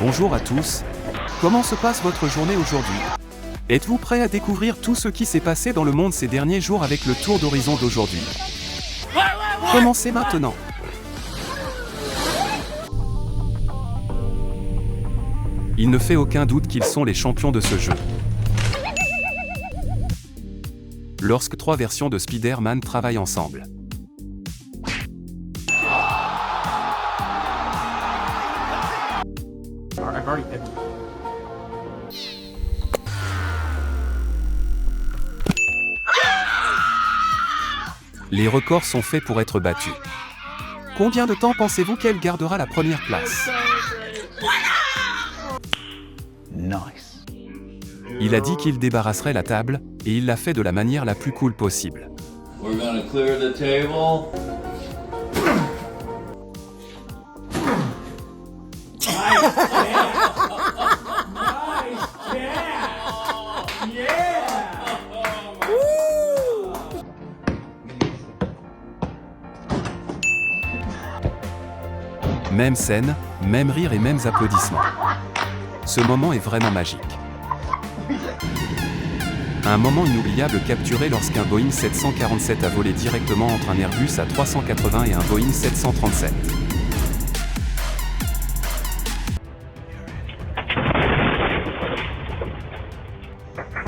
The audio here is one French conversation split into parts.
Bonjour à tous. Comment se passe votre journée aujourd'hui? Êtes-vous prêt à découvrir tout ce qui s'est passé dans le monde ces derniers jours avec le tour d'horizon d'aujourd'hui? Commencez maintenant. Il ne fait aucun doute qu'ils sont les champions de ce jeu. Lorsque 3 versions de Spider-Man travaillent ensemble. Les records sont faits pour être battus. Combien de temps pensez-vous qu'elle gardera la première place? Nice. Il a dit qu'il débarrasserait la table, et il l'a fait de la manière la plus cool possible. We're gonna clear the table. Même scène, même rire et mêmes applaudissements. Ce moment est vraiment magique. Un moment inoubliable capturé lorsqu'un Boeing 747 a volé directement entre un Airbus A380 et un Boeing 737.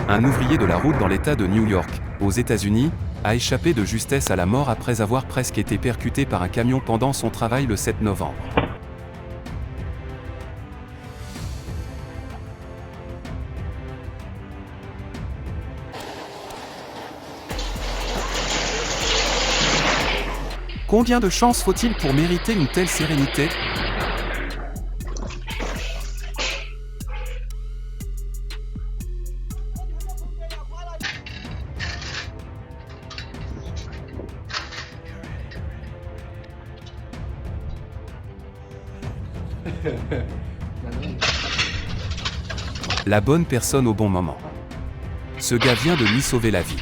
Un ouvrier de la route dans l'État de New York, aux États-Unis, a échappé de justesse à la mort après avoir presque été percuté par un camion pendant son travail le 7 novembre. Combien de chances faut-il pour mériter une telle sérénité? La bonne personne au bon moment. Ce gars vient de lui sauver la vie.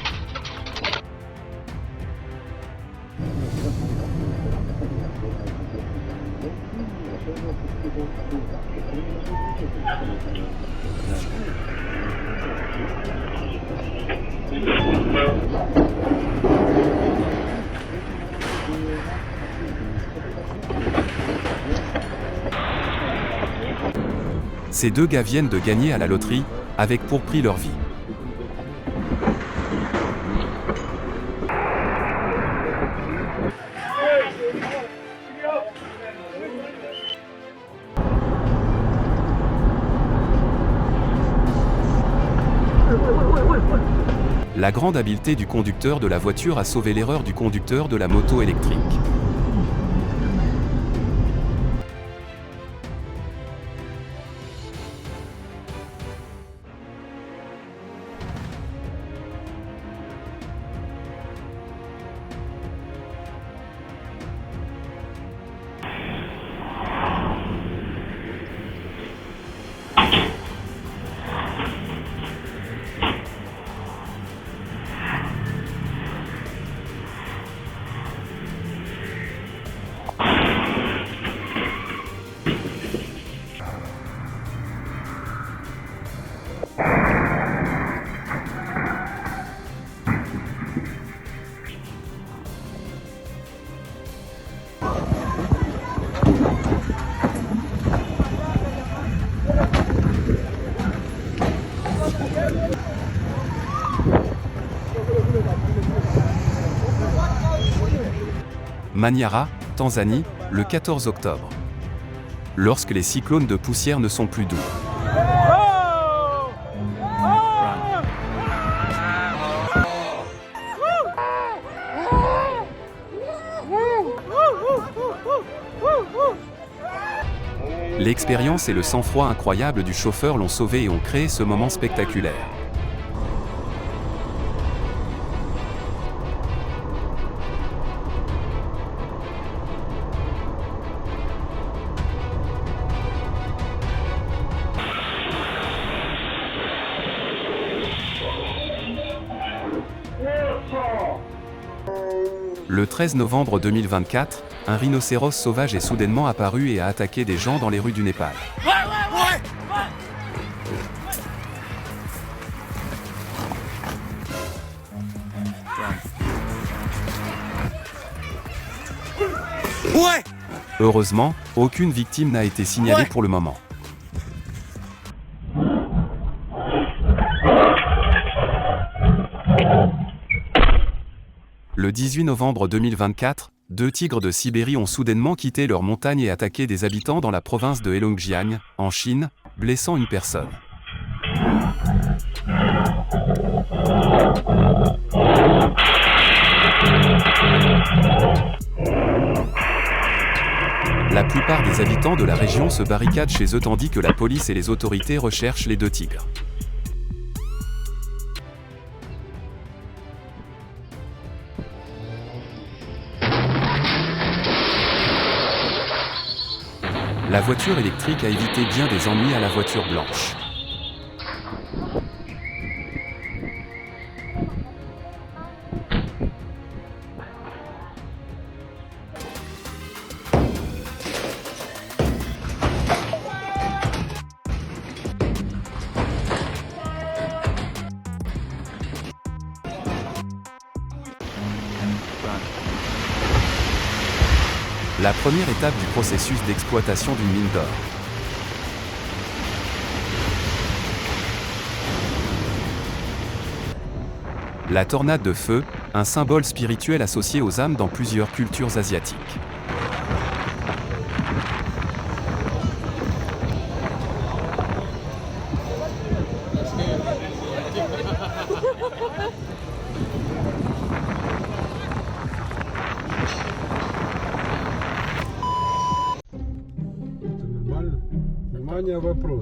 Ces deux gars viennent de gagner à la loterie, avec pour prix leur vie. La grande habileté du conducteur de la voiture a sauvé l'erreur du conducteur de la moto électrique. Manyara, Tanzanie, le 14 octobre. Lorsque les cyclones de poussière ne sont plus doux. L'expérience et le sang-froid incroyable du chauffeur l'ont sauvé et ont créé ce moment spectaculaire. Le 13 novembre 2024, un rhinocéros sauvage est soudainement apparu et a attaqué des gens dans les rues du Népal. Heureusement, aucune victime n'a été signalée pour le moment. Le 18 novembre 2024, 2 tigres de Sibérie ont soudainement quitté leur montagne et attaqué des habitants dans la province de Heilongjiang, en Chine, blessant une personne. La plupart des habitants de la région se barricadent chez eux tandis que la police et les autorités recherchent les 2 tigres. La voiture électrique a évité bien des ennuis à la voiture blanche. La première étape du processus d'exploitation d'une mine d'or. La tornade de feu, un symbole spirituel associé aux âmes dans plusieurs cultures asiatiques.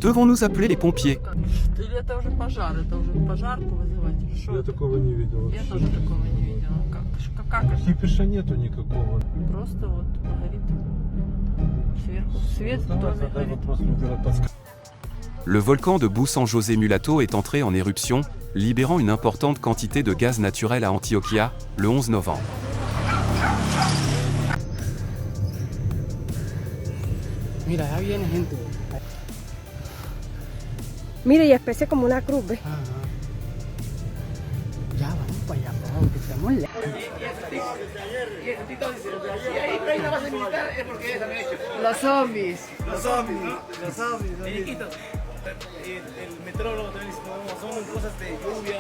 Devons-nous appeler les pompiers? Или это уже пожар, это уже пожарку вызывать? Что Я это? такого не видел. Я тоже такого не видела. Как это? Кипиша нету никакого. Просто вот горит сверху свет в Давай, доме задай горит. вопрос, мы делать подсказку. Le volcan de San José Mulato est entré en éruption, libérant une importante quantité de gaz naturel à Antioquia, le 11 novembre. Mira, ya viene gente. Mire, y especie como una cruz, ¿ves? Ya vamos para allá, por favor, que estamos lejos. Los zombies. El metrólogo también dice, no, son cosas de lluvia,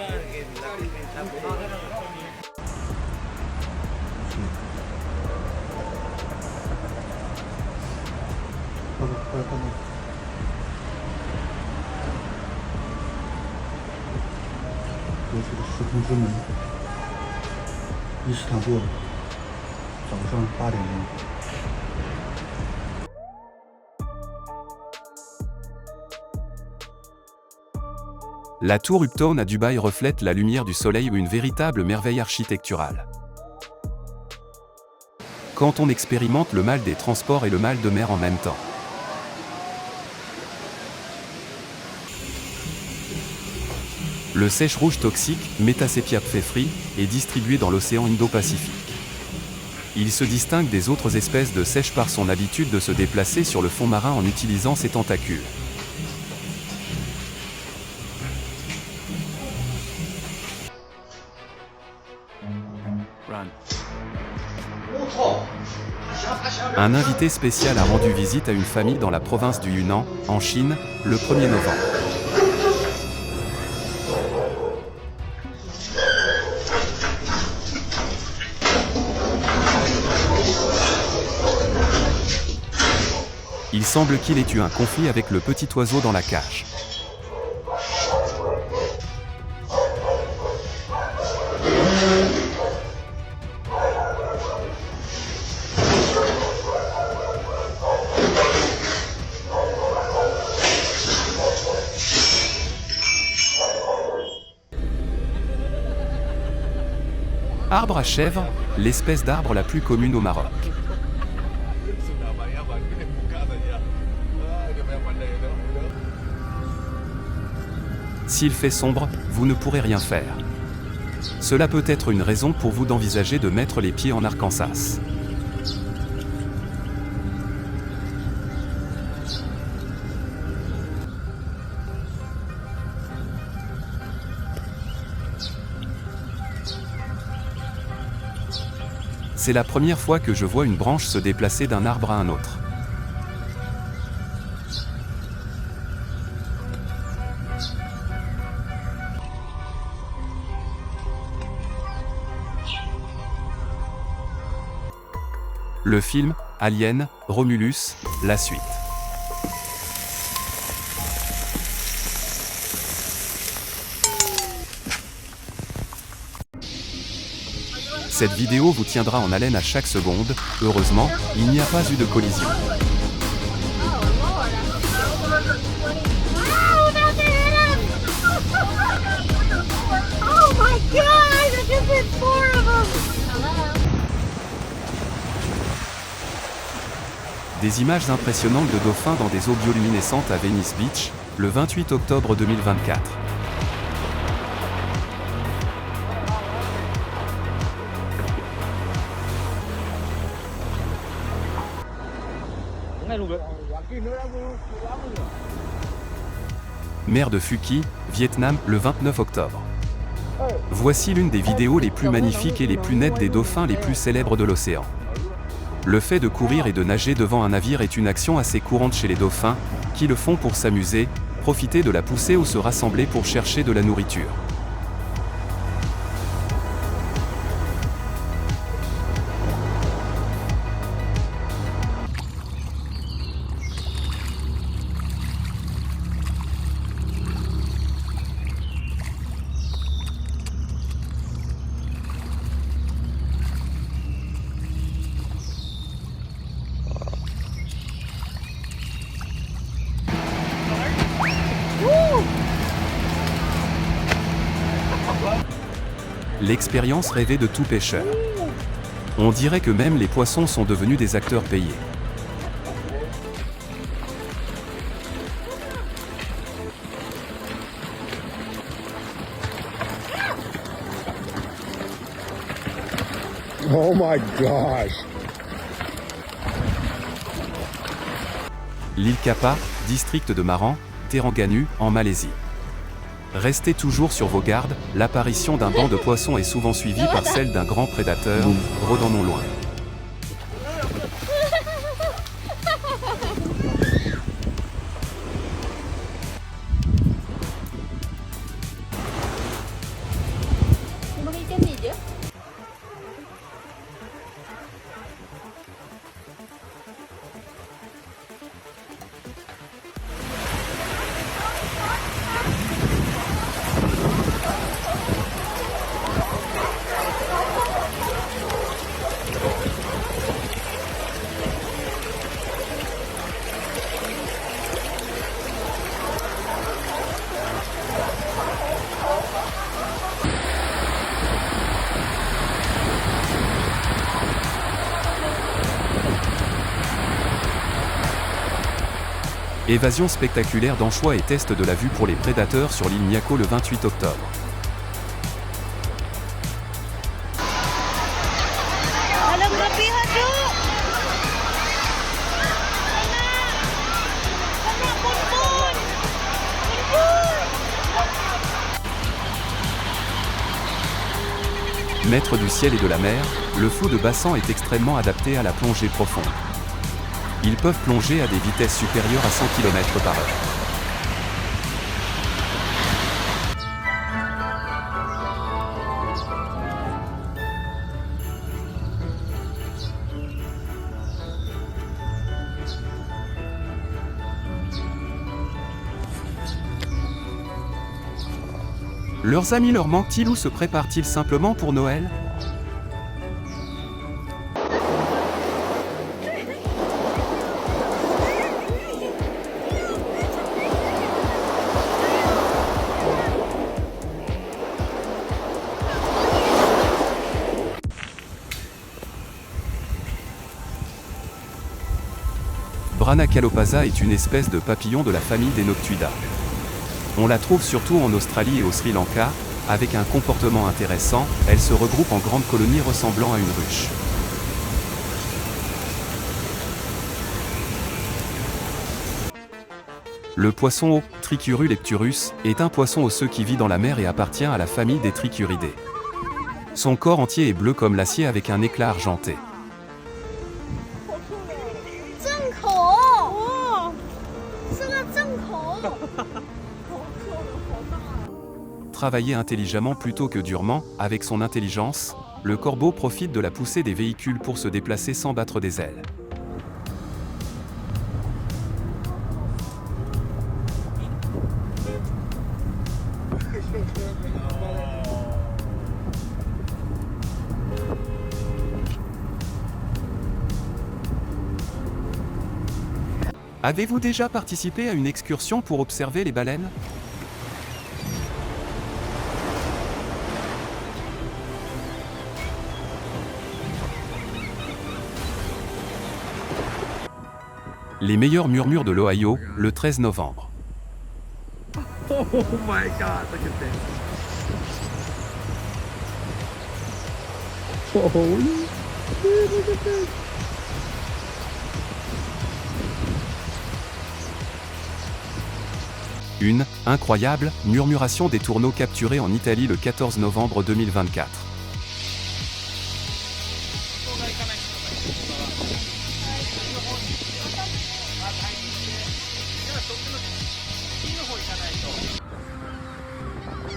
Поэтому 这是时空之门，伊斯坦布尔，早上8点钟。 La tour Uptown à Dubaï reflète la lumière du soleil ou une véritable merveille architecturale. Quand on expérimente le mal des transports et le mal de mer en même temps. Le sèche-rouge toxique, Metasepia pfeffri, est distribué dans l'océan Indo-Pacifique. Il se distingue des autres espèces de sèche par son habitude de se déplacer sur le fond marin en utilisant ses tentacules. Un invité spécial a rendu visite à une famille dans la province du Yunnan, en Chine, le 1er novembre. Il semble qu'il ait eu un conflit avec le petit oiseau dans la cage. Arbre à chèvre, l'espèce d'arbre la plus commune au Maroc. S'il fait sombre, vous ne pourrez rien faire. Cela peut être une raison pour vous d'envisager de mettre les pieds en Arkansas. C'est la première fois que je vois une branche se déplacer d'un arbre à un autre. Le film, Alien, Romulus, la suite. Cette vidéo vous tiendra en haleine à chaque seconde. Heureusement, il n'y a pas eu de collision. Oh my god! I just hit 4 of them! Des images impressionnantes de dauphins dans des eaux bioluminescentes à Venice Beach, le 28 octobre 2024. Mer de Phu-Quai, Vietnam, le 29 octobre. Voici l'une des vidéos les plus magnifiques et les plus nettes des dauphins les plus célèbres de l'océan. Le fait de courir et de nager devant un navire est une action assez courante chez les dauphins, qui le font pour s'amuser, profiter de la poussée ou se rassembler pour chercher de la nourriture. L'expérience rêvée de tout pêcheur. On dirait que même les poissons sont devenus des acteurs payés. Oh my gosh! L'île Kapa, district de Maran, Terengganu, en Malaisie. Restez toujours sur vos gardes, l'apparition d'un banc de poissons est souvent suivie par celle d'un grand prédateur, rôdant non loin. Évasion spectaculaire d'anchois et test de la vue pour les prédateurs sur l'île Miyako le 28 octobre. Maître du ciel et de la mer, le flot de bassan est extrêmement adapté à la plongée profonde. Ils peuvent plonger à des vitesses supérieures à 100 km/h. Leurs amis leur manquent-ils ou se préparent-ils simplement pour Noël ? Brana callopasa est une espèce de papillon de la famille des Noctuida. On la trouve surtout en Australie et au Sri Lanka. Avec un comportement intéressant, elle se regroupe en grandes colonies ressemblant à une ruche. Le poisson eau, Trichurus lepturus, est un poisson osseux qui vit dans la mer et appartient à la famille des trichuridés. Son corps entier est bleu comme l'acier avec un éclat argenté. 正口哦，是个正口。 Travailler intelligemment plutôt que durement, avec son intelligence, le corbeau profite de la poussée des véhicules pour se déplacer sans battre des ailes. Avez-vous déjà participé à une excursion pour observer les baleines ? Les meilleurs murmures de l'Ohio, le 13 novembre. Oh my god, look at this. Une incroyable murmuration des tourneaux capturés en Italie le 14 novembre 2024.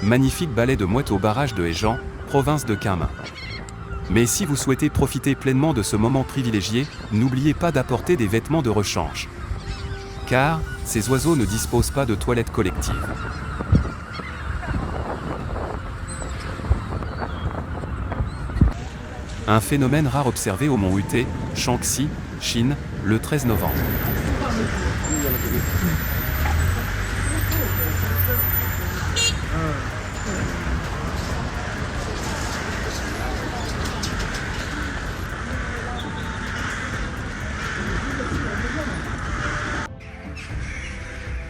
Magnifique balai de mouettes au barrage de Héjean, province de Quinmin. Mais si vous souhaitez profiter pleinement de ce moment privilégié, n'oubliez pas d'apporter des vêtements de rechange. Car, ces oiseaux ne disposent pas de toilettes collectives. Un phénomène rare observé au mont Ute, Shaanxi, Chine, le 13 novembre.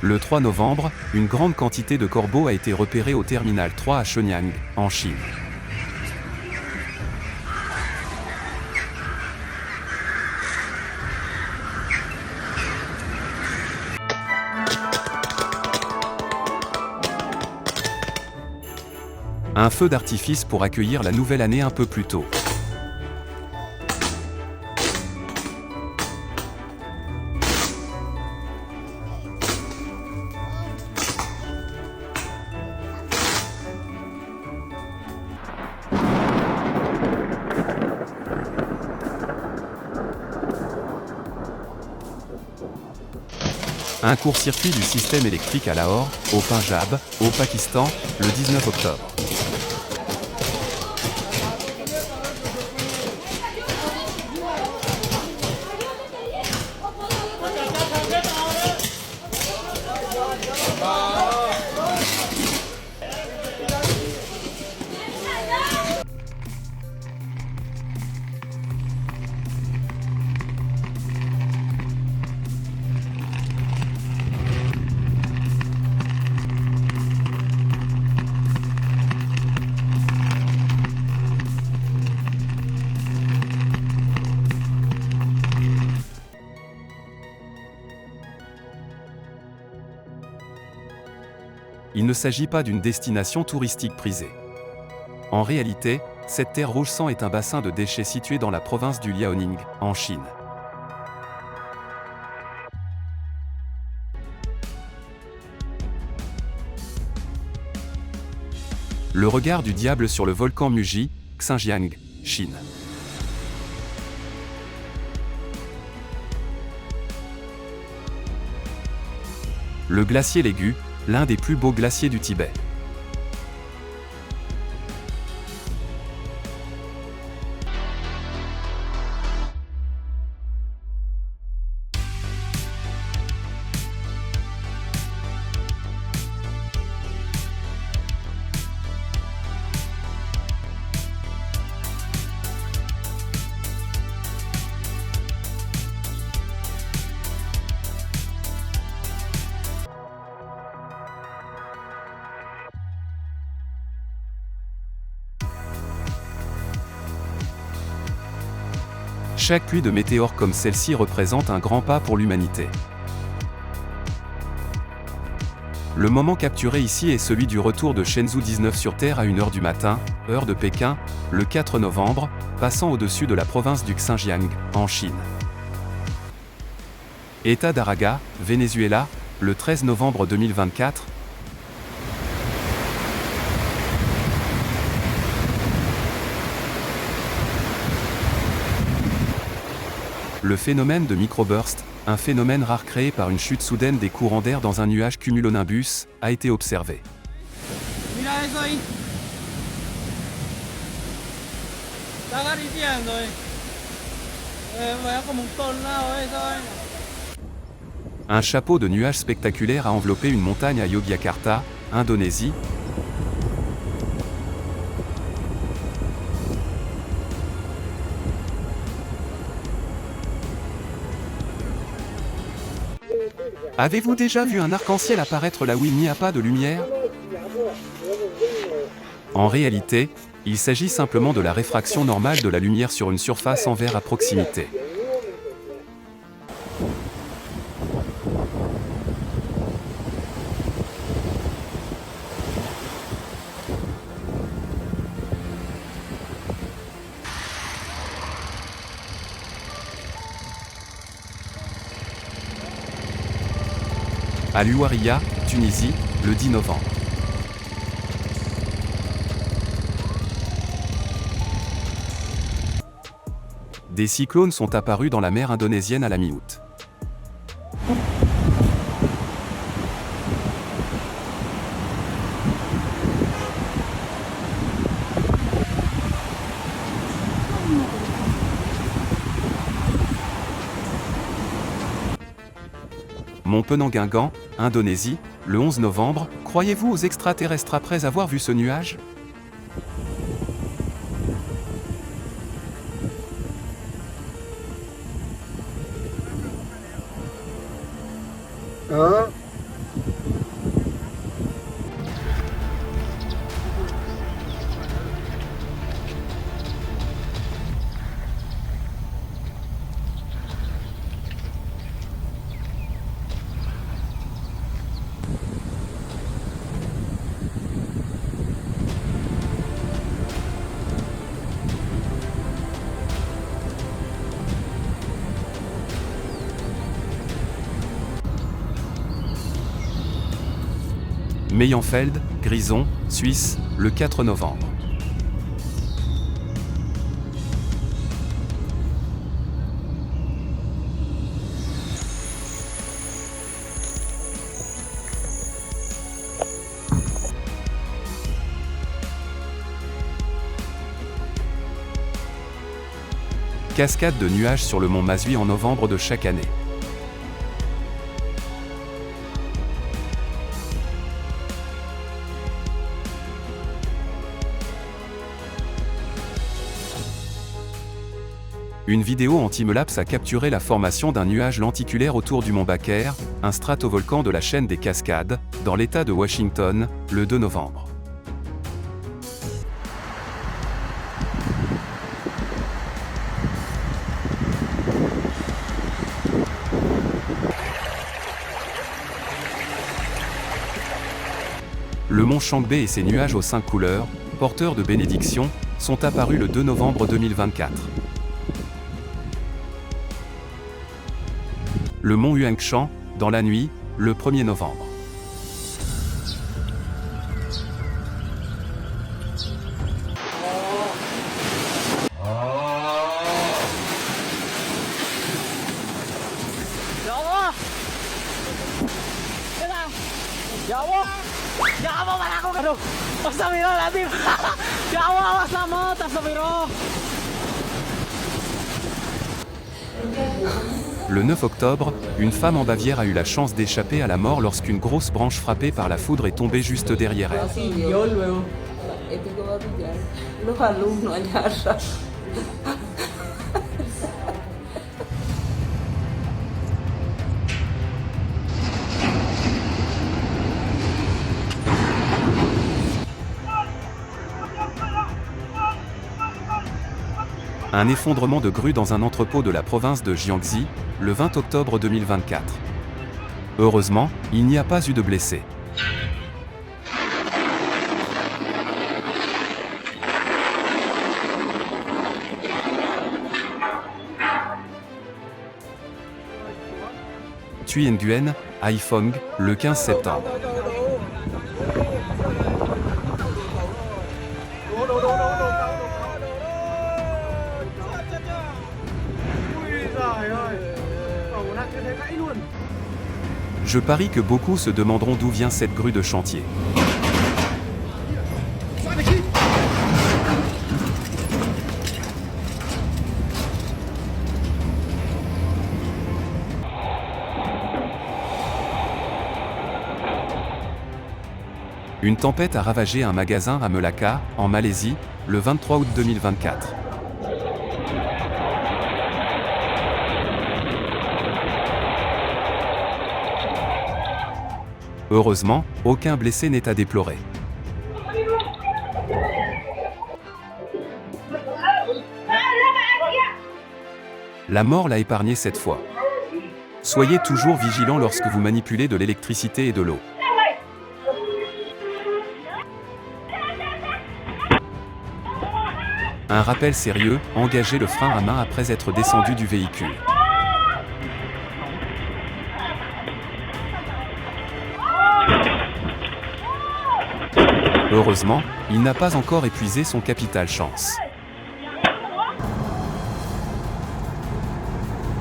Le 3 novembre, une grande quantité de corbeaux a été repérée au terminal 3 à Shenyang, en Chine. Un feu d'artifice pour accueillir la nouvelle année un peu plus tôt. Un court-circuit du système électrique à Lahore, au Punjab, au Pakistan, le 19 octobre. Il ne s'agit pas d'une destination touristique prisée. En réalité, cette terre rouge sang est un bassin de déchets situé dans la province du Liaoning, en Chine. Le regard du diable sur le volcan Muji, Xinjiang, Chine. Le glacier Légu, l'un des plus beaux glaciers du Tibet. Chaque pluie de météores comme celle-ci représente un grand pas pour l'humanité. Le moment capturé ici est celui du retour de Shenzhou 19 sur Terre à 1h du matin, heure de Pékin, le 4 novembre, passant au-dessus de la province du Xinjiang, en Chine. État d'Araga, Venezuela, le 13 novembre 2024. Le phénomène de microburst, un phénomène rare créé par une chute soudaine des courants d'air dans un nuage cumulonimbus, a été observé. Mira eso ahí. Está gariteando, vaya como un tornado eso, Un chapeau de nuages spectaculaire a enveloppé une montagne à Yogyakarta, Indonésie. Avez-vous déjà vu un arc-en-ciel apparaître là où il n'y a pas de lumière? En réalité, il s'agit simplement de la réfraction normale de la lumière sur une surface en verre à proximité. À Louaria, Tunisie, le 10 novembre. Des cyclones sont apparus dans la mer indonésienne à la mi-août. Mont Penanggalang, Indonésie, le 11 novembre, croyez-vous aux extraterrestres après avoir vu ce nuage? Meyenfeld, Grison, Suisse, le 4 novembre. Cascade de nuages sur le mont Masui en novembre de chaque année. Une vidéo en time-lapse a capturé la formation d'un nuage lenticulaire autour du mont Baker, un stratovolcan de la chaîne des Cascades, dans l'État de Washington, le 2 novembre. Le mont Changbe et ses nuages aux 5 couleurs, porteurs de bénédictions, sont apparus le 2 novembre 2024. Le mont Huangshan, dans la nuit, le 1er novembre. Le 9 octobre, une femme en Bavière a eu la chance d'échapper à la mort lorsqu'une grosse branche frappée par la foudre est tombée juste derrière elle. Un effondrement de grue dans un entrepôt de la province de Jiangxi, le 20 octobre 2024. Heureusement, il n'y a pas eu de blessés. Thuy Nguyen, Haiphong, le 15 septembre. Je parie que beaucoup se demanderont d'où vient cette grue de chantier. Une tempête a ravagé un magasin à Melaka, en Malaisie, le 23 août 2024. Heureusement, aucun blessé n'est à déplorer. La mort l'a épargné cette fois. Soyez toujours vigilants lorsque vous manipulez de l'électricité et de l'eau. Un rappel sérieux, engagez le frein à main après être descendu du véhicule. Heureusement, il n'a pas encore épuisé son capital chance.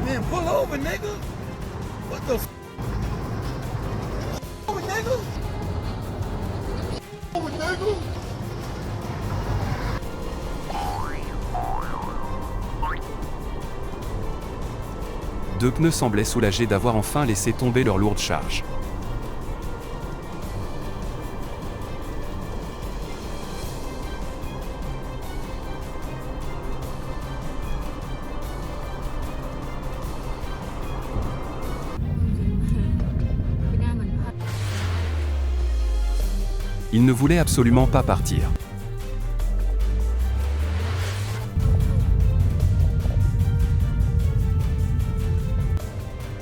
Man, pull over, nigga. What the f***? Over, nigga. Over, nigga. Deux pneus semblaient soulagés d'avoir enfin laissé tomber leur lourde charge. Il ne voulait absolument pas partir.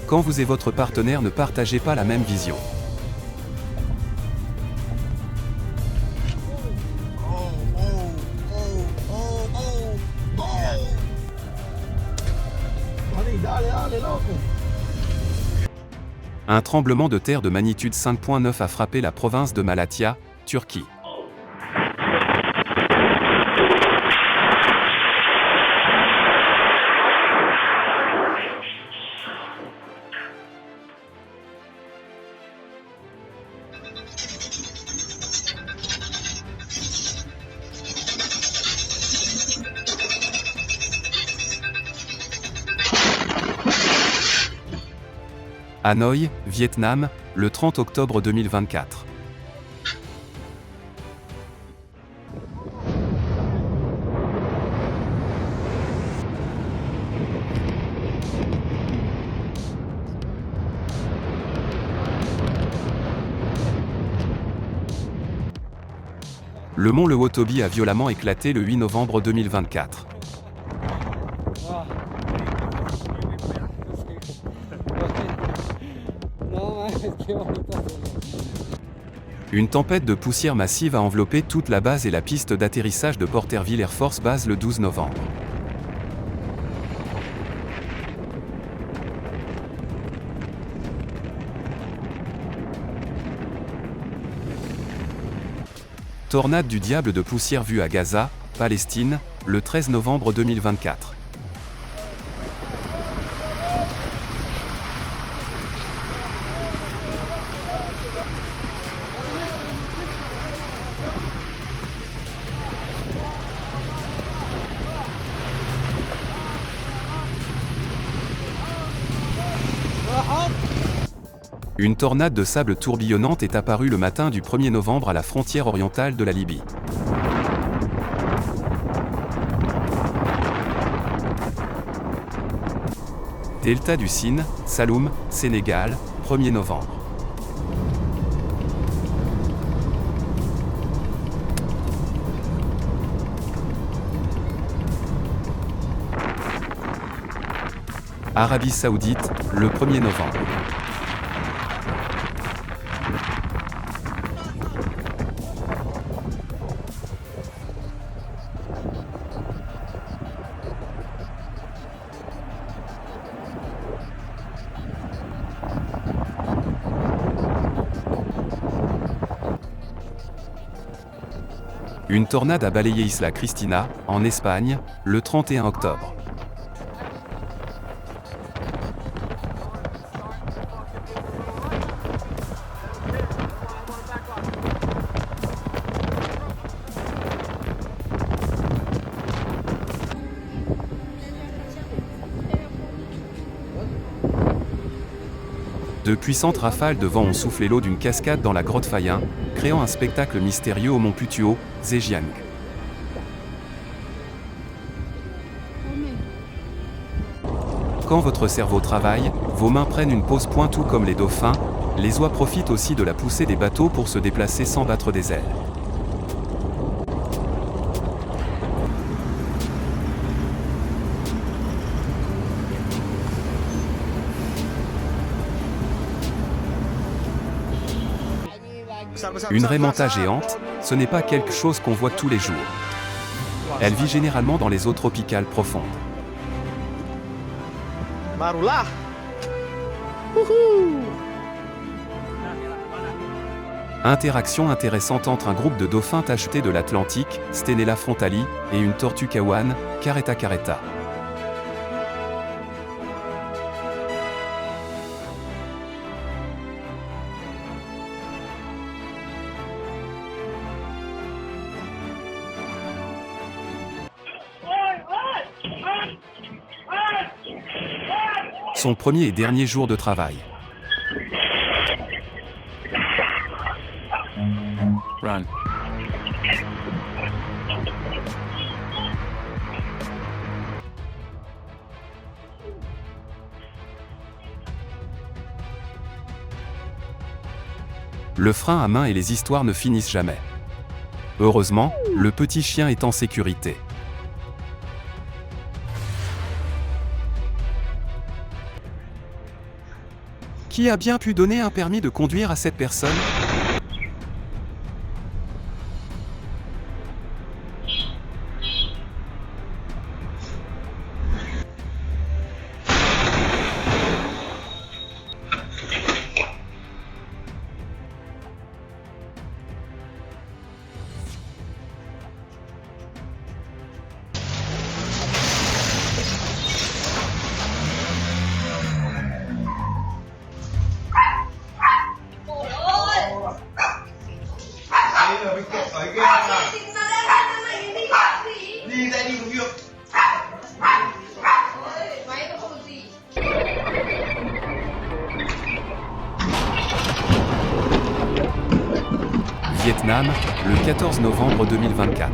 Quand vous et votre partenaire ne partagez pas la même vision. Un tremblement de terre de magnitude 5.9 a frappé la province de Malatya, Turquie. Hanoï, Vietnam, le 30 octobre 2024. Le mont Lewotobie a violemment éclaté le 8 novembre 2024. Une tempête de poussière massive a enveloppé toute la base et la piste d'atterrissage de Porterville Air Force Base le 12 novembre. Tornade du diable de poussière vue à Gaza, Palestine, le 13 novembre 2024. Une tornade de sable tourbillonnante est apparue le matin du 1er novembre à la frontière orientale de la Libye. Delta du Sine, Saloum, Sénégal, 1er novembre. Arabie Saoudite, le 1er novembre. Une tornade a balayé Isla Cristina, en Espagne, le 31 octobre. De puissantes rafales de vent ont soufflé l'eau d'une cascade dans la grotte Fayin, créant un spectacle mystérieux au mont Putuo, Zhejiang. Quand votre cerveau travaille, vos mains prennent une pause point tout comme les dauphins, les oies profitent aussi de la poussée des bateaux pour se déplacer sans battre des ailes. Une raie manta géante, ce n'est pas quelque chose qu'on voit tous les jours. Elle vit généralement dans les eaux tropicales profondes. Marula. Interaction intéressante entre un groupe de dauphins tachetés de l'Atlantique, Stenella frontali, et une tortue kawan, Caretta caretta. Son premier et dernier jour de travail. Run. Le frein à main et les histoires ne finissent jamais. Heureusement, le petit chien est en sécurité. Qui a bien pu donner un permis de conduire à cette personne ? Vietnam, le 14 novembre 2024.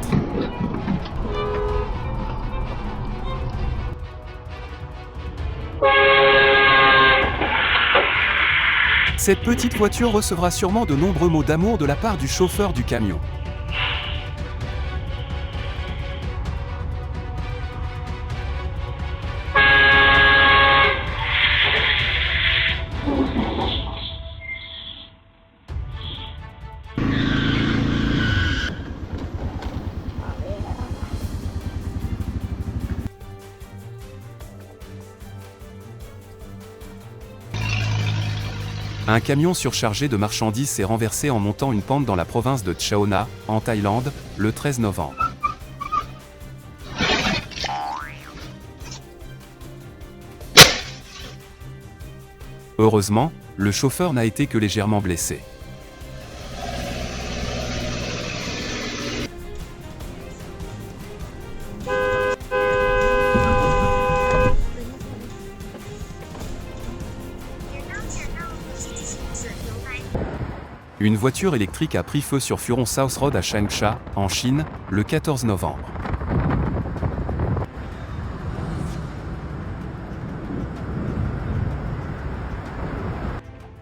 Cette petite voiture recevra sûrement de nombreux mots d'amour de la part du chauffeur du camion. Un camion surchargé de marchandises s'est renversé en montant une pente dans la province de Chao Na, en Thaïlande, le 13 novembre. Heureusement, le chauffeur n'a été que légèrement blessé. Une voiture électrique a pris feu sur Furon South Road à Changsha, en Chine, le 14 novembre.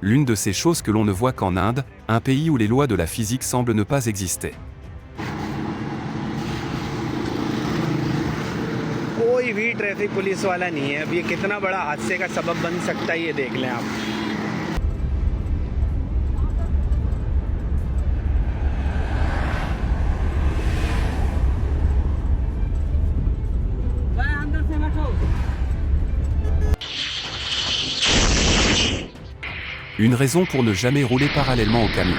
L'une de ces choses que l'on ne voit qu'en Inde, un pays où les lois de la physique semblent ne pas exister. कोई भी traffic police वाला नहीं है। अब ये कितना बड़ा हादसे का सबब बन सकता है ये देख लें आप। Une raison pour ne jamais rouler parallèlement au camion.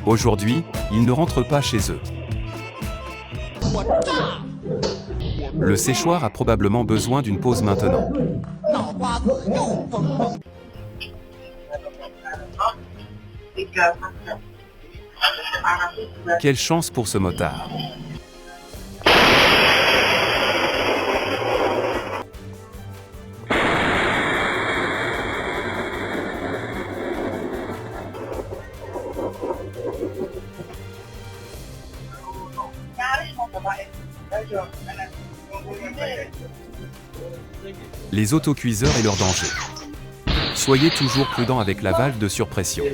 Aujourd'hui, ils ne rentrent pas chez eux. Le séchoir a probablement besoin d'une pause maintenant. Quelle chance pour ce motard. Les autocuiseurs et leur danger. Soyez toujours prudent avec la valve de surpression.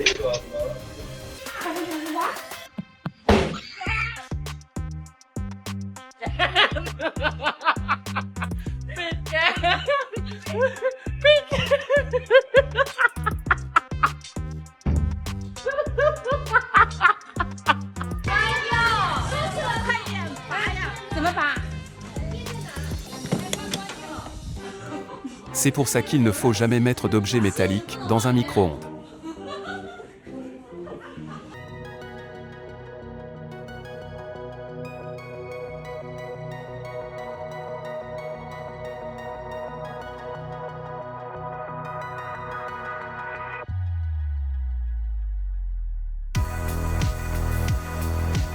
C'est pour ça qu'il ne faut jamais mettre d'objets métalliques dans un micro-ondes.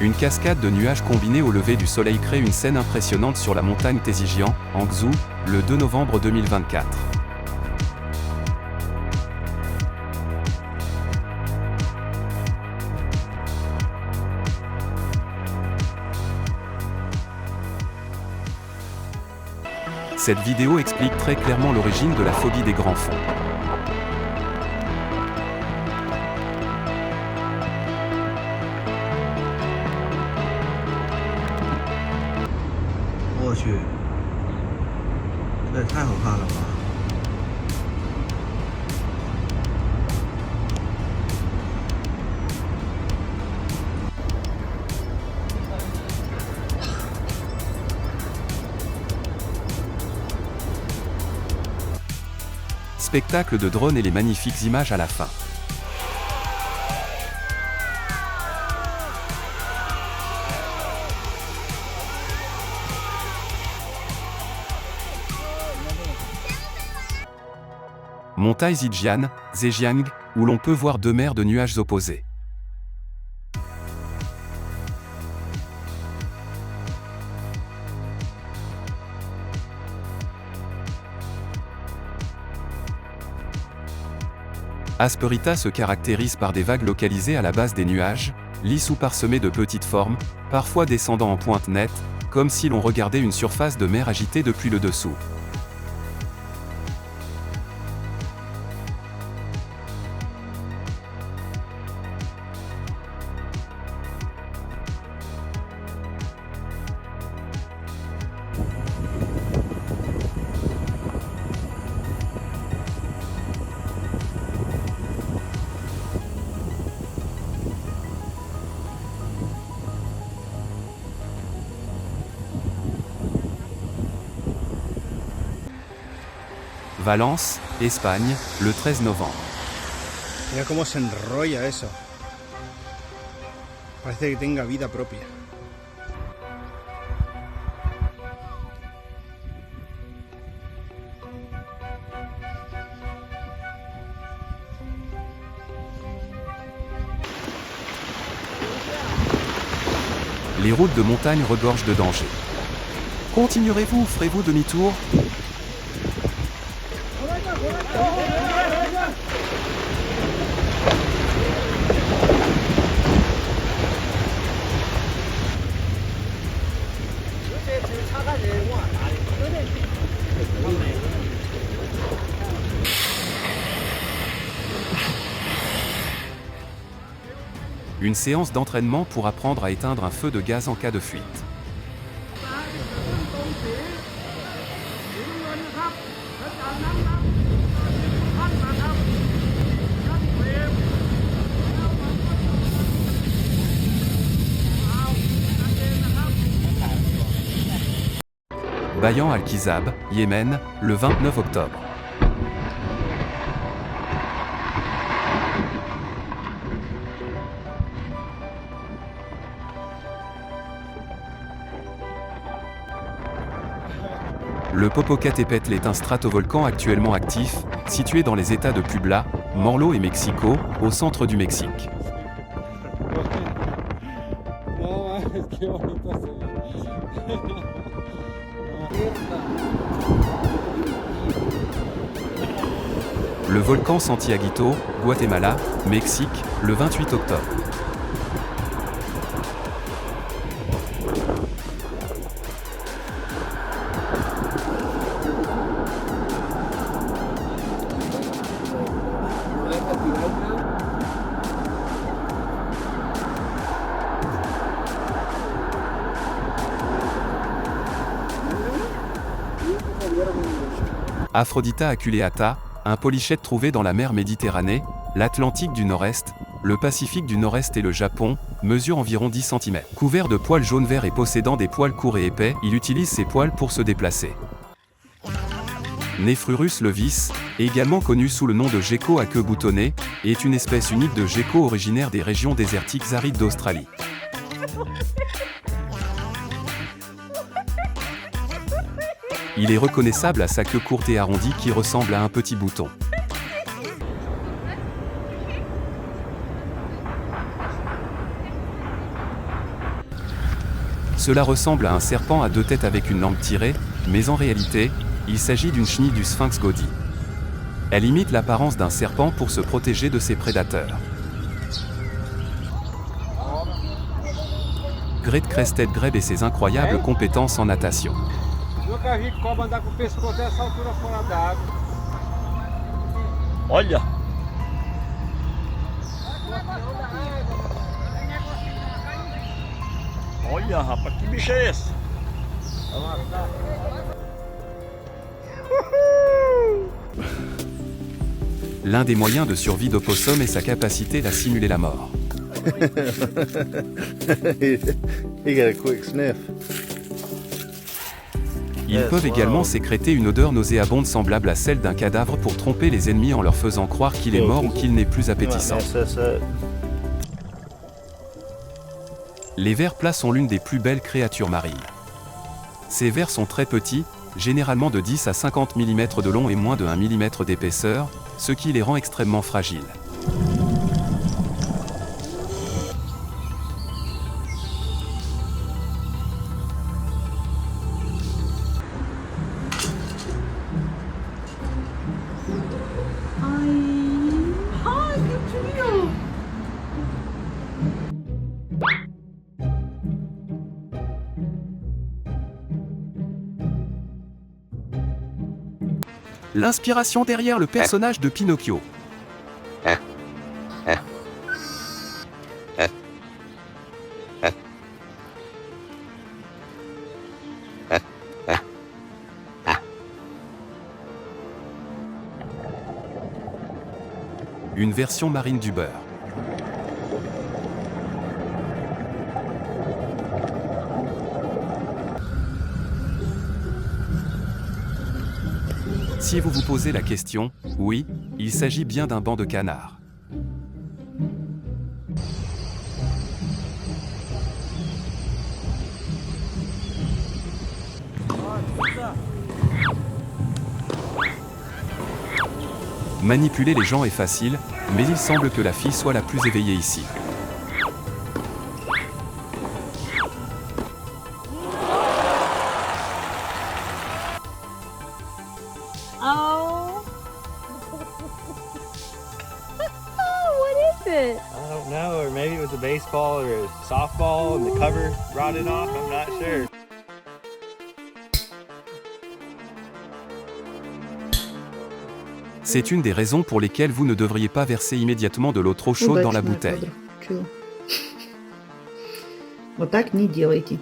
Une cascade de nuages combinés au lever du soleil crée une scène impressionnante sur la montagne Taezijian, en Guizhou, le 2 novembre 2024. Cette vidéo explique très clairement l'origine de la phobie des grands fonds. Spectacle de drones et les magnifiques images à la fin. Montagne Zhejiang, Zhejiang, où l'on peut voir deux mers de nuages opposés. Asperita se caractérise par des vagues localisées à la base des nuages, lisses ou parsemées de petites formes, parfois descendant en pointe nette, comme si l'on regardait une surface de mer agitée depuis le dessous. Valence, Espagne, le 13 novembre. Mira cómo se enrolla eso. Parece que tenga vida propia. Les routes de montagne regorgent de dangers. Continuerez-vous ou ferez-vous demi-tour ? Une séance d'entraînement pour apprendre à éteindre un feu de gaz en cas de fuite. Bayan al-Kizab, Yémen, le 29 octobre. Le Popocatépetl est un stratovolcan actuellement actif, situé dans les États de Puebla, Morlo et Mexico, au centre du Mexique. Le volcan Santiaguito, Guatemala, Mexique, le 28 octobre. Aphrodita aculeata, un polychète trouvé dans la mer Méditerranée, l'Atlantique du Nord-Est, le Pacifique du Nord-Est et le Japon, mesure environ 10 cm. Couvert de poils jaune-vert et possédant des poils courts et épais, il utilise ses poils pour se déplacer. Nephrurus levis, également connu sous le nom de gecko à queue boutonnée, est une espèce unique de gecko originaire des régions désertiques arides d'Australie. Il est reconnaissable à sa queue courte et arrondie qui ressemble à un petit bouton. Cela ressemble à un serpent à 2 têtes avec une langue tirée, mais en réalité, il s'agit d'une chenille du sphinx gaudi. Elle imite l'apparence d'un serpent pour se protéger de ses prédateurs. Great Crested Grebe et ses incroyables compétences en natation. Nunca vi cobra andar com o pescoço dessa altura fora d'água. Olha! Olha, rapaz, que bicho é esse? L'un des moyens de survie d'Opossum est sa capacité à simuler la mort. He got a quick sniff. Ils peuvent également sécréter une odeur nauséabonde semblable à celle d'un cadavre pour tromper les ennemis en leur faisant croire qu'il est mort ou qu'il n'est plus appétissant. Les vers plats sont l'une des plus belles créatures marines. Ces vers sont très petits, généralement de 10 à 50 mm de long et moins de 1 mm d'épaisseur, ce qui les rend extrêmement fragiles. L'inspiration derrière le personnage de Pinocchio. Une version marine du beurre. Si vous vous posez la question, oui, il s'agit bien d'un banc de canards. Manipuler les gens est facile, mais il semble que la fille soit la plus éveillée ici. Oh. What is it? I don't know, or maybe it was a baseball or a softball and the cover rotted off, I'm not sure. C'est une des raisons pour lesquelles vous ne devriez pas verser immédiatement de l'eau trop chaude dans la bouteille. Вот так не делайте.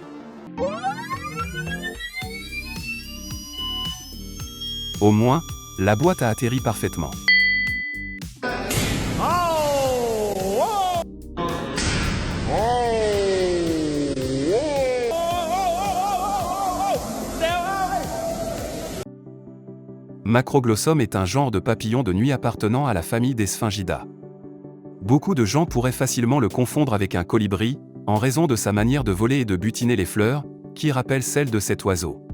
Au moins, la boîte a atterri parfaitement. Macroglossum est un genre de papillon de nuit appartenant à la famille des Sphingidae. Beaucoup de gens pourraient facilement le confondre avec un colibri, en raison de sa manière de voler et de butiner les fleurs, qui rappelle celle de cet oiseau.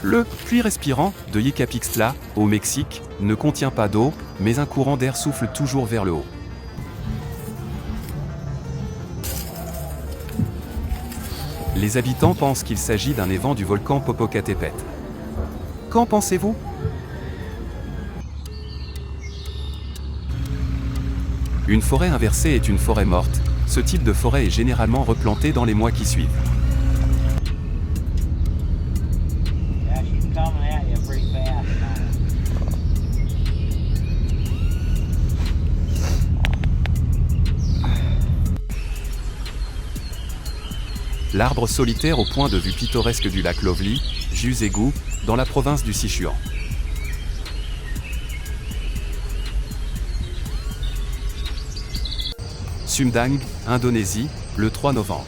Le puits respirant de Yecapixtla, au Mexique, ne contient pas d'eau, mais un courant d'air souffle toujours vers le haut. Les habitants pensent qu'il s'agit d'un évent du volcan Popocatépetl. Qu'en pensez-vous ? Une forêt inversée est une forêt morte. Ce type de forêt est généralement replanté dans les mois qui suivent. L'arbre solitaire au point de vue pittoresque du lac Lovely, Jusegu, dans la province du Sichuan. Sumdang, Indonésie, le 3 novembre.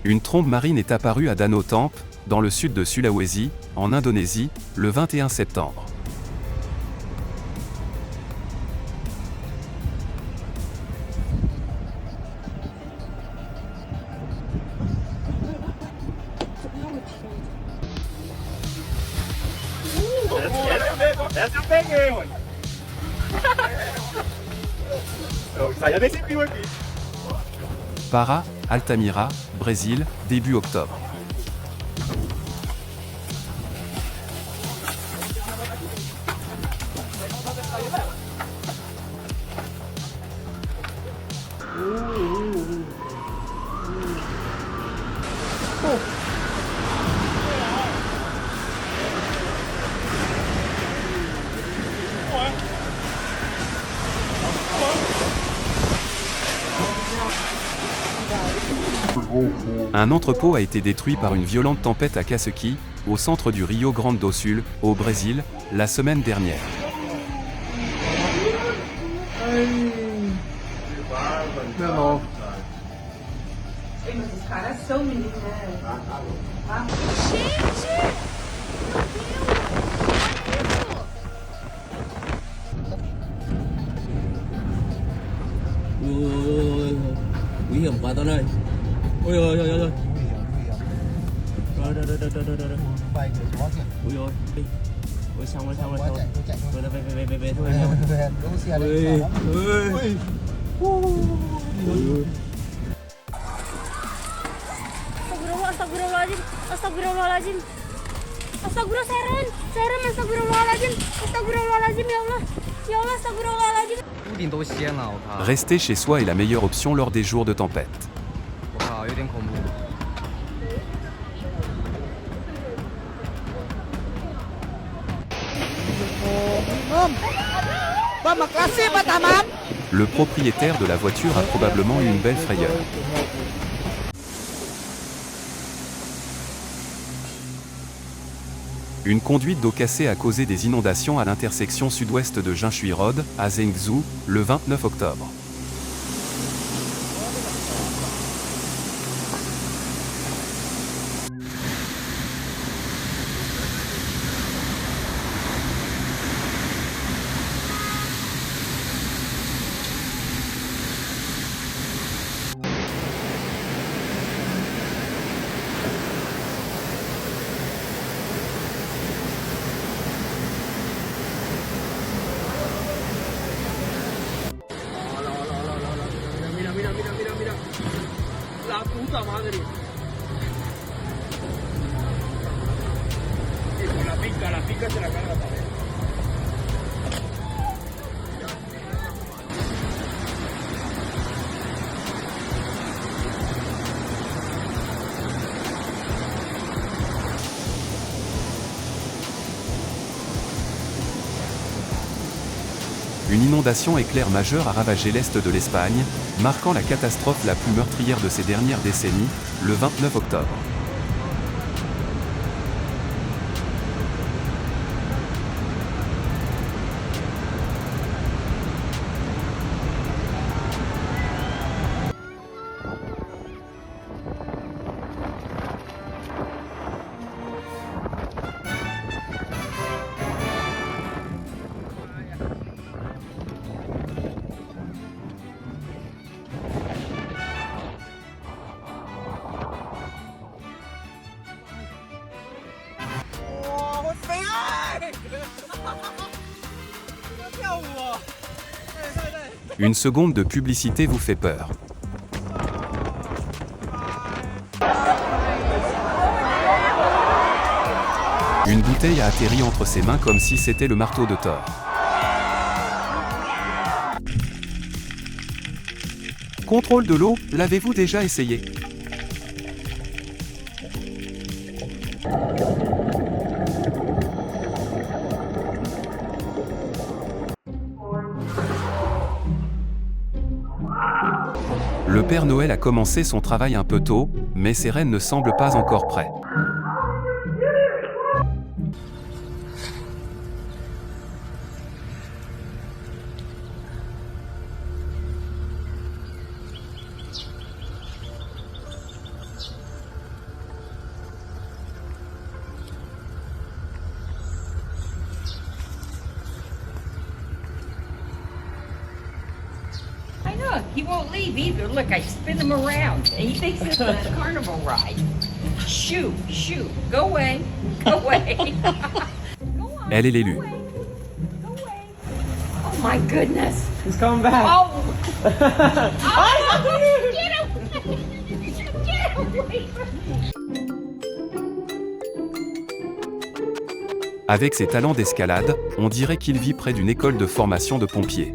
Une trombe marine est apparue à Danau Tempe, dans le sud de Sulawesi, en Indonésie, le 21 septembre. That's a big one. Saya basic one. Para, Altamira, Brésil, début octobre. Un entrepôt a été détruit par une violente tempête à Cacequi, au centre du Rio Grande do Sul, au Brésil, la semaine dernière. Nguy hiểm quá Tuấn ơi. Ôi ôi ôi ôi ôi. Rồi rồi rồi rồi rồi rồi. Ôi ôi. Ôi xong rồi xong rồi. Rồi về thôi. Astagfirullahaladzim, astagfirullahaladzim. Astagfirullah, Seren, astagfirullahaladzim. Astagfirullahaladzim, ya Allah. Ya Allah, astagfirullahaladzim. Rester chez soi est la meilleure option lors des jours de tempête. Le propriétaire de la voiture a probablement eu une belle frayeur. Une conduite d'eau cassée a causé des inondations à l'intersection sud-ouest de Jinshui Road, à Zhengzhou, le 29 octobre. La pica se la carga también. Une inondation éclair majeure a ravagé l'est de l'Espagne, marquant la catastrophe la plus meurtrière de ces dernières décennies, le 29 octobre. Une seconde de publicité vous fait peur. Une bouteille a atterri entre ses mains comme si c'était le marteau de Thor. Contrôle de l'eau, l'avez-vous déjà essayé? Le Père Noël a commencé son travail un peu tôt, mais ses rennes ne semblent pas encore prêts. I know, he won't leave either. Look, I spin him around. And he thinks it's a carnival ride. Shoo, shoo, go away, go away. Go on, Elle est l'élu. go away. Oh my goodness. He's coming back. Oh! Oh, get away! Get away from me! Avec ses talents d'escalade, on dirait qu'il vit près d'une école de formation de pompiers.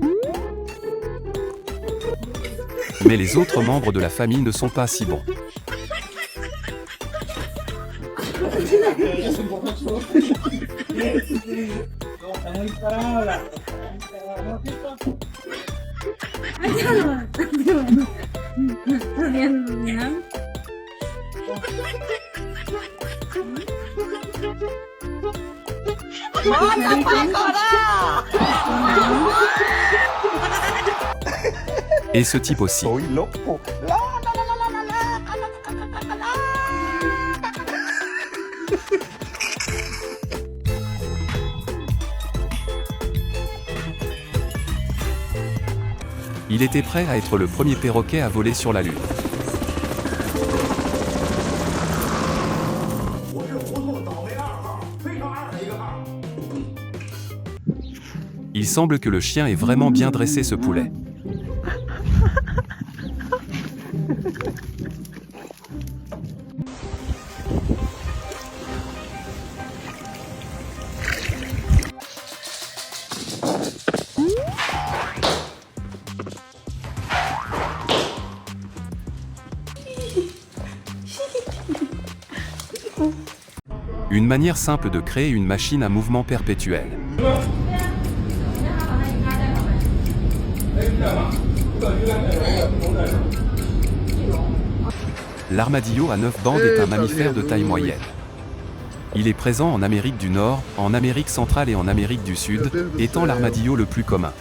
Mais les autres membres de la famille ne sont pas si bons. Et ce type aussi. Il était prêt à être le premier perroquet à voler sur la Lune. Il semble que le chien ait vraiment bien dressé ce poulet. Une manière simple de créer une machine à mouvement perpétuel. L'armadillo à 9 bandes est un mammifère de taille moyenne. Il est présent en Amérique du Nord, en Amérique centrale et en Amérique du Sud, étant l'armadillo le plus commun.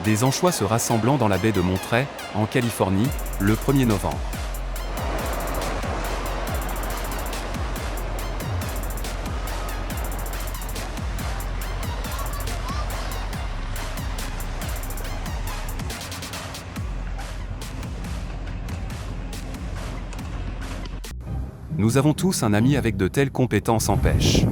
Des anchois se rassemblant dans la baie de Monterey, en Californie, le 1er novembre. Nous avons tous un ami avec de telles compétences en pêche.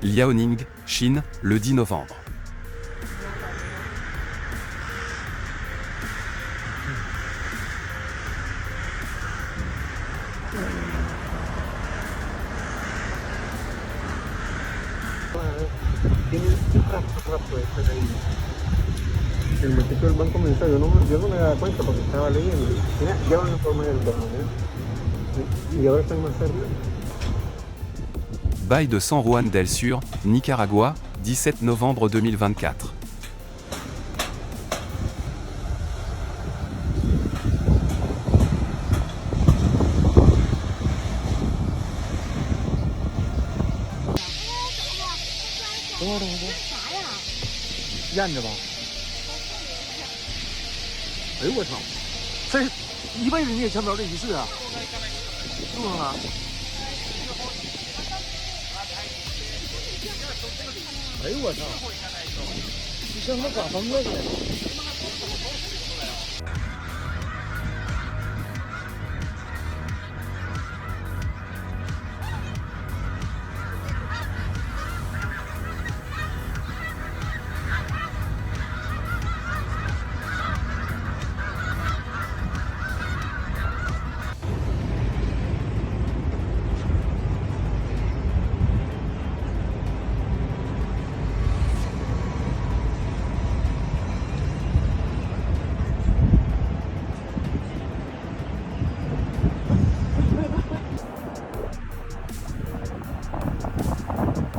Liaoning, Chine, le 10 novembre. El muchacho del banco me dice, yo no me daba cuenta porque estaba leyendo. Mira, ya van a formar el domo, y ahora están más cerca. Bail de San Juan del Sur, Nicaragua, 17 novembre 2024.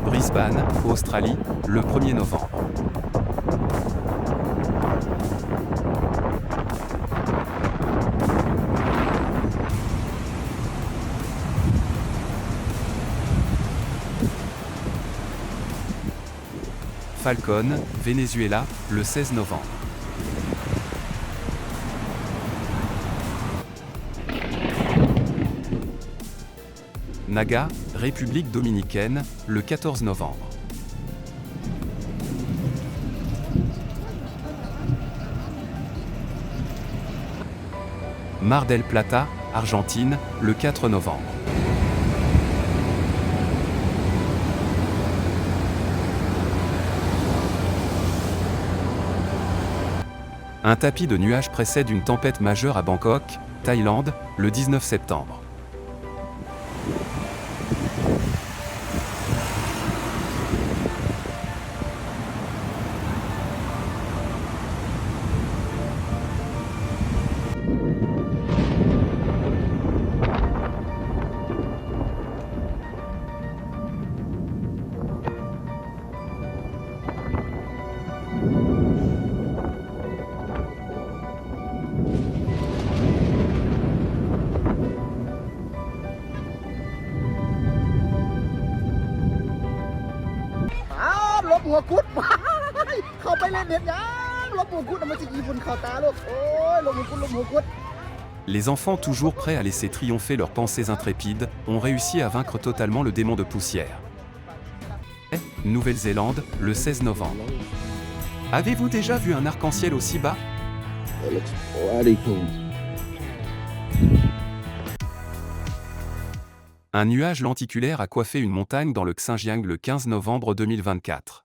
Brisbane, Australie, le 1er novembre. Falcon, Venezuela, le 16 novembre. Naga, République dominicaine, le 14 novembre. Mar del Plata, Argentine, le 4 novembre. Un tapis de nuages précède une tempête majeure à Bangkok, Thaïlande, le 19 septembre. Les enfants, toujours prêts à laisser triompher leurs pensées intrépides, ont réussi à vaincre totalement le démon de poussière. Nouvelle-Zélande, le 16 novembre. Avez-vous déjà vu un arc-en-ciel aussi bas? Un nuage lenticulaire a coiffé une montagne dans le Xinjiang le 15 novembre 2024.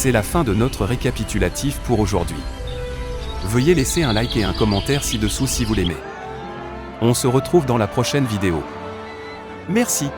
C'est la fin de notre récapitulatif pour aujourd'hui. Veuillez laisser un like et un commentaire ci-dessous si vous l'aimez. On se retrouve dans la prochaine vidéo. Merci.